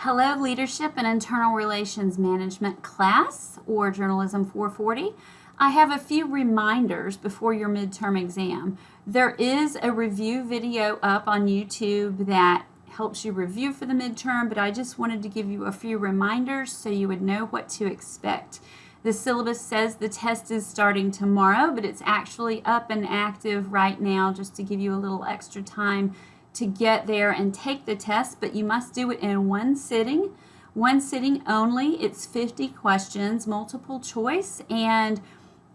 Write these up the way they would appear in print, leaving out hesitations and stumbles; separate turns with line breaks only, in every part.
Hello, Leadership and Internal Relations Management class, or Journalism 440. I have a few reminders before your midterm exam. There is a review video up on YouTube that helps you review for the midterm, but I just wanted to give you a few reminders so you would know what to expect. The syllabus says the test is starting tomorrow, but it's actually up and active right now just to give you a little extra time to get there and take the test, but you must do it in one sitting only. It's 50 questions, multiple choice, and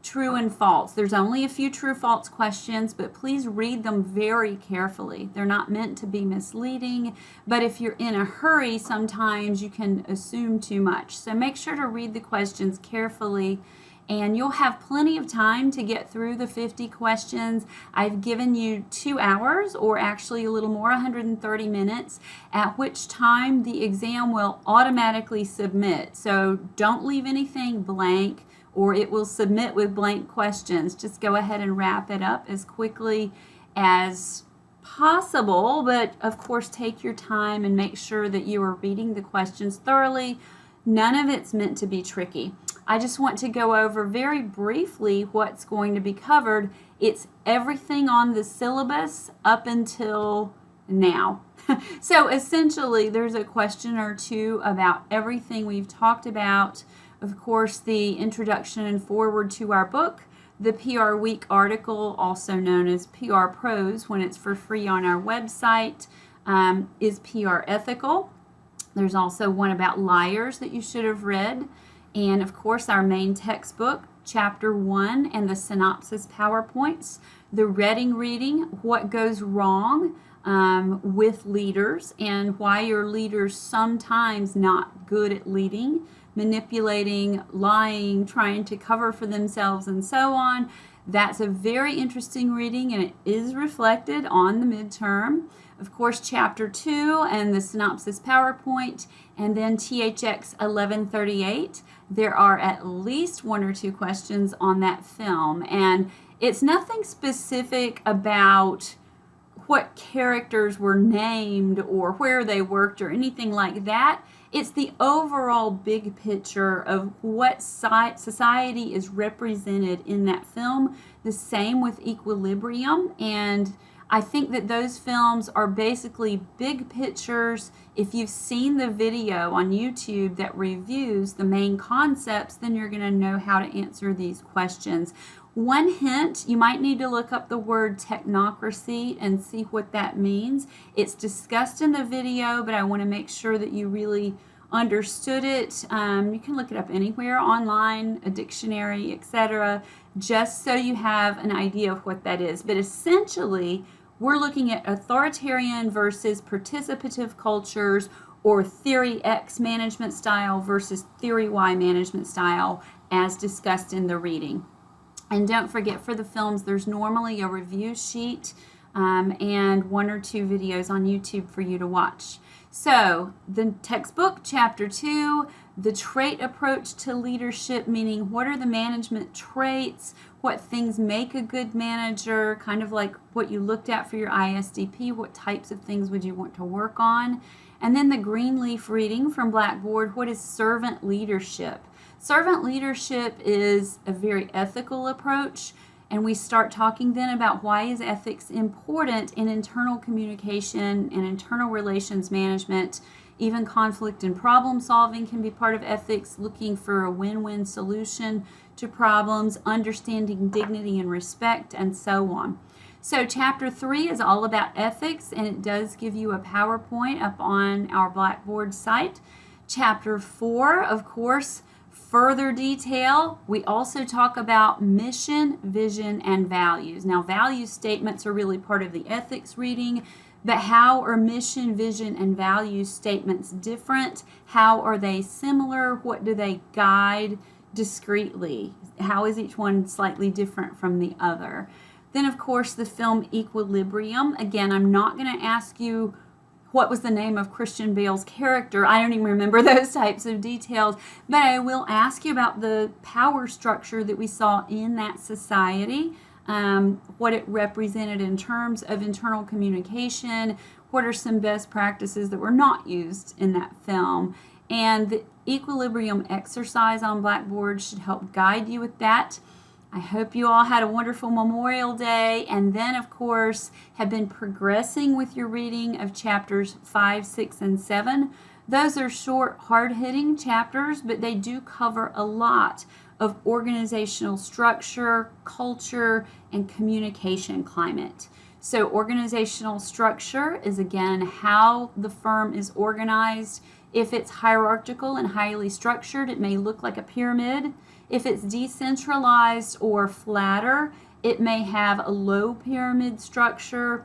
true and false. There's only a few true false questions, but please read them very carefully. They're not meant to be misleading, but if you're in a hurry, sometimes you can assume too much. So make sure to read the questions carefully, and you'll have plenty of time to get through the 50 questions. I've given you 2 hours, or actually a little more, 130 minutes, at which time the exam will automatically submit. So don't leave anything blank, or it will submit with blank questions. Just go ahead and wrap it up as quickly as possible, but of course take your time and make sure that you are reading the questions thoroughly. None of it's meant to be tricky. I just want to go over very briefly what's going to be covered. It's everything on the syllabus up until now. So essentially, there's a question or two about everything we've talked about. Of course, the introduction and foreword to our book, the PR Week article, also known as PR Pros when it's for free on our website, is PR ethical. There's also one about liars that you should have read. And of course, our main textbook, Chapter 1, and the synopsis PowerPoints, the reading reading, what goes wrong with leaders and why your leaders sometimes not good at leading, manipulating, lying, trying to cover for themselves, and so on. That's a very interesting reading, and it is reflected on the midterm. Of course, Chapter 2 and the synopsis PowerPoint, and then THX 1138. There are at least 1 or 2 questions on that film, and it's nothing specific about what characters were named or where they worked or anything like that. It's the overall big picture of what society is represented in that film. The same with Equilibrium, and I think that those films are basically big pictures. If you've seen the video on YouTube that reviews the main concepts, then you're going to know how to answer these questions. One hint, you might need to look up the word technocracy and see what that means. It's discussed in the video, but I want to make sure that you really understood it. You can look it up anywhere online, a dictionary, etc., just so you have an idea of what that is. But essentially, we're looking at authoritarian versus participative cultures, or Theory X management style versus Theory Y management style, as discussed in the reading. And don't forget, for the films, there's normally a review sheet and 1 or 2 videos on YouTube for you to watch. So the textbook, Chapter 2, the trait approach to leadership, meaning what are the management traits, what things make a good manager, kind of like what you looked at for your ISDP, what types of things would you want to work on. And then the Greenleaf reading from Blackboard, what is servant leadership? Servant leadership is a very ethical approach, and we start talking then about why is ethics important in internal communication and internal relations management. Even conflict and problem solving can be part of ethics, looking for a win-win solution to problems, understanding dignity and respect, and so on. So Chapter 3 is all about ethics, and it does give you a PowerPoint up on our Blackboard site. Chapter 4, of course, further detail. We also talk about mission, vision, and values. Now, value statements are really part of the ethics reading, but how are mission, vision, and value statements different? How are they similar? What do they guide discreetly? How is each one slightly different from the other? Then, of course, the film Equilibrium. Again, I'm not going to ask you what was the name of Christian Bale's character. I don't even remember those types of details, but I will ask you about the power structure that we saw in that society, what it represented in terms of internal communication, what are some best practices that were not used in that film. And the equilibrium exercise on Blackboard should help guide you with that. I hope you all had a wonderful Memorial Day, and then of course have been progressing with your reading of chapters 5, 6, and 7. Those are short, hard-hitting chapters, but they do cover a lot of organizational structure, culture, and communication climate. So organizational structure is, again, how the firm is organized. If it's hierarchical and highly structured, it may look like a pyramid. If it's decentralized or flatter, it may have a low pyramid structure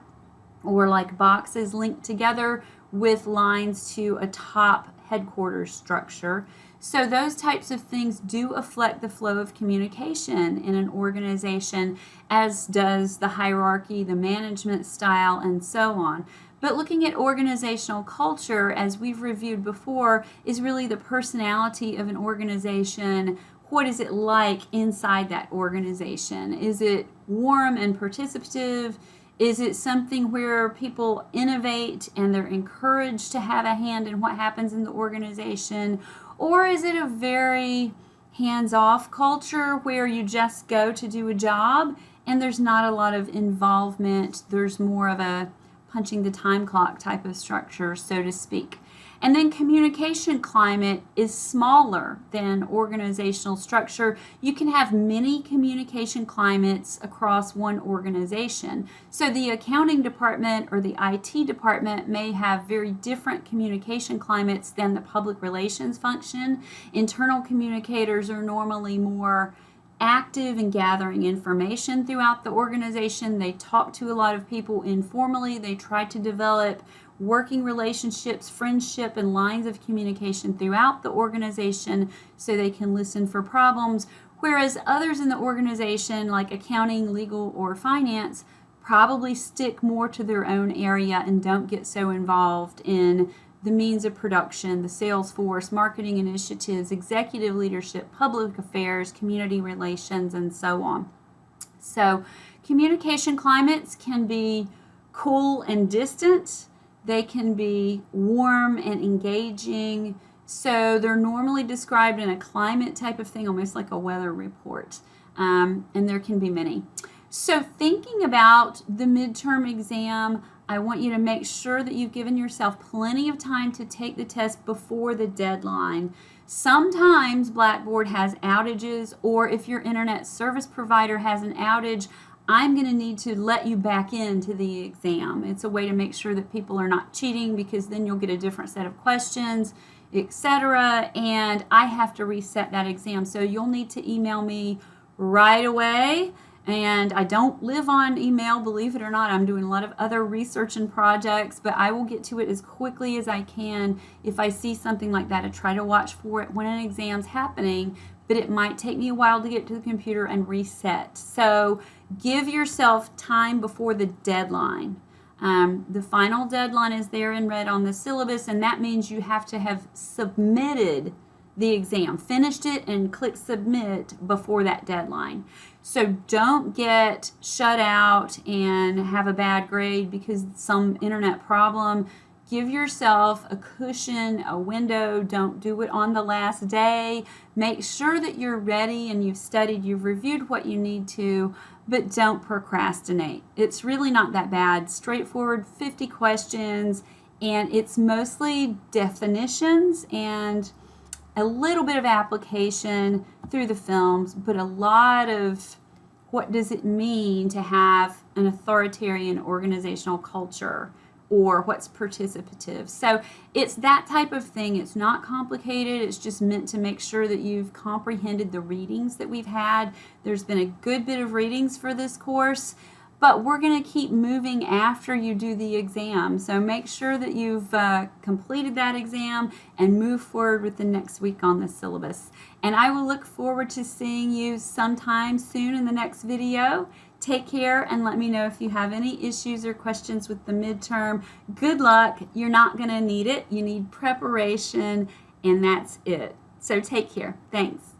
or like boxes linked together with lines to a top headquarters structure. So those types of things do affect the flow of communication in an organization, as does the hierarchy, the management style, and so on. But looking at organizational culture, as we've reviewed before, is really the personality of an organization. What is it like inside that organization? Is it warm and participative? Is it something where people innovate and they're encouraged to have a hand in what happens in the organization? Or is it a very hands-off culture where you just go to do a job and there's not a lot of involvement? There's more of a punching the time clock type of structure, so to speak. And then communication climate is smaller than organizational structure. You can have many communication climates across one organization. So the accounting department or the IT department may have very different communication climates than the public relations function. Internal communicators are normally more active in gathering information throughout the organization. They talk to a lot of people informally. They try to develop working relationships, friendship, and lines of communication throughout the organization so they can listen for problems, whereas others in the organization, like accounting, legal, or finance, probably stick more to their own area and don't get so involved in the means of production, the sales force, marketing initiatives, executive leadership, public affairs, community relations, and so on. So communication climates can be cool and distant. They can be warm and engaging. So they're normally described in a climate type of thing, almost like a weather report. And there can be many. So thinking about the midterm exam, I want you to make sure that you've given yourself plenty of time to take the test before the deadline. Sometimes Blackboard has outages, or if your internet service provider has an outage, I'm going to need to let you back into the exam. It's a way to make sure that people are not cheating, because then you'll get a different set of questions, etc. And I have to reset that exam. So you'll need to email me right away. And I don't live on email, believe it or not. I'm doing a lot of other research and projects, but I will get to it as quickly as I can if I see something like that. I try to watch for it when an exam's happening, but it might take me a while to get to the computer and reset. So give yourself time before the deadline. The final deadline is there in red on the syllabus, and that means you have to have submitted the exam, finished it, and click submit before that deadline. So don't get shut out and have a bad grade because some internet problem. Give yourself a cushion, a window. Don't do it on the last day. Make sure that you're ready and you've studied, you've reviewed what you need to, but don't procrastinate. It's really not that bad. Straightforward 50 questions, and it's mostly definitions and a little bit of application through the films, but a lot of what does it mean to have an authoritarian organizational culture, or what's participative. So it's that type of thing. It's not complicated. It's just meant to make sure that you've comprehended the readings that we've had. There's been a good bit of readings for this course, but we're going to keep moving after you do the exam. So make sure that you've completed that exam and move forward with the next week on the syllabus. And I will look forward to seeing you sometime soon in the next video. Take care and let me know if you have any issues or questions with the midterm. Good luck. You're not going to need it. You need preparation, and that's it. So take care. Thanks.